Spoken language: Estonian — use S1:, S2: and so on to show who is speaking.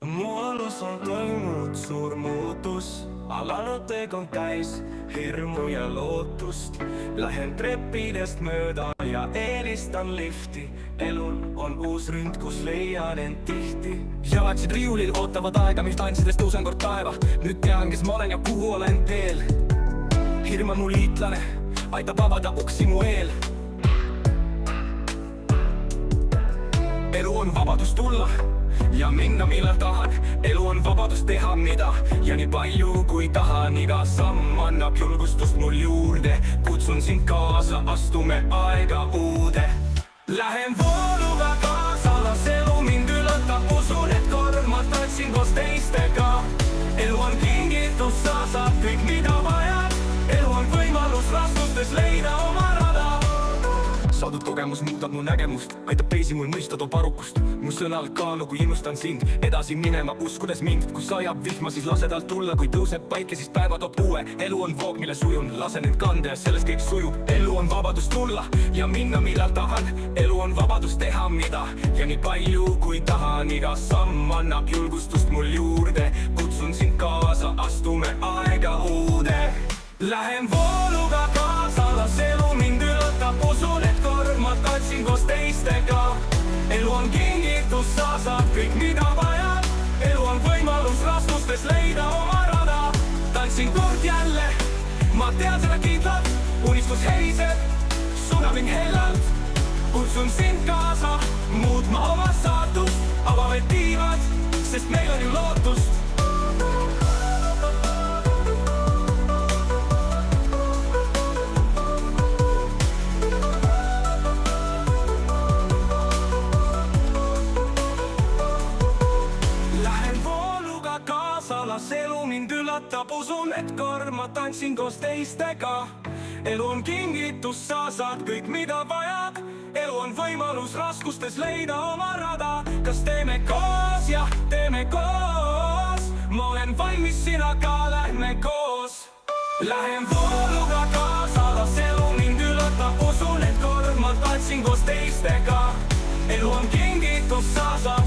S1: mu elus on toimunud suur muutus, alanud teekond täis hirmu ja lootust. Lähen treppidest mööda ja eelistan lifti. Elul on uus ründ, kus leian end tihti. Jalaksid riiulil ootavad aega, mis tantsidest tõusen kord taeva. Nüüd tean, kes ma olen ja kuhu olen teel. Hirm on mu liitlane, aitab avada uksi mu eel. Elu on vabadus tulla ja minna millal tahan. Elu on vabadus teha mida ja nii palju kui tahan. Iga samm annab julgustust mul juurde. Kutsun sind kaasa, astume aega uude. Lähen vooluga kaasa, las elu mind üllatab. Usun, et kord ma tantsin koos teistega. Elu on kingitus, sa saad kõik mida vajad. Elu on võimalus raskustes leida oma rada. Saadud kogemus muudab mu nägemust, aitab teisi mul mõista, toob arukust. Mu sõnal kaalu, kui innustan sind edasi minema, uskudes mind. Kui sajab vihma, siis lase tal tulla. Kui tõuseb päike, siis päeva toob uue. Elu on voog, mille sujun, lasen end kanda ja sellest kõik sujub. Elu on vabadus tulla ja minna millal tahan. Elu on vabadus teha mida ja nii palju kui tahan. Iga samm annab julgustust mul juurde. Kutsun sind kaasa, astume aega uude. Lähen vooluga kaasa, las elu mind üllatab. Usun, et kord ma tantsin koos teistega. Elu on kingitus, sa saad kõik mida vajad. Elu on võimalus raskustes leida oma rada. Tantsin kord jälle, ma tean seda kindlalt. Unistus heliseb, suunab mind hellalt. Kutsun sind kaasa, muutma oma saatust. Avame tiivad, sest meil on ju lootust. Las elu mind üllatab, usun, et kord ma tantsin koos teistega. Elu on kingitus, sa saad kõik mida vajad. Elu on võimalus raskustes leida oma rada. Kas teeme koos? Jah, teeme koos. Ma olen valmis, sina ka, lähme koos. Lähen vooluga kaasa, las elu mind üllatab. Usun, et kord ma tantsin koos teistega. Elu on kingitus, sa saad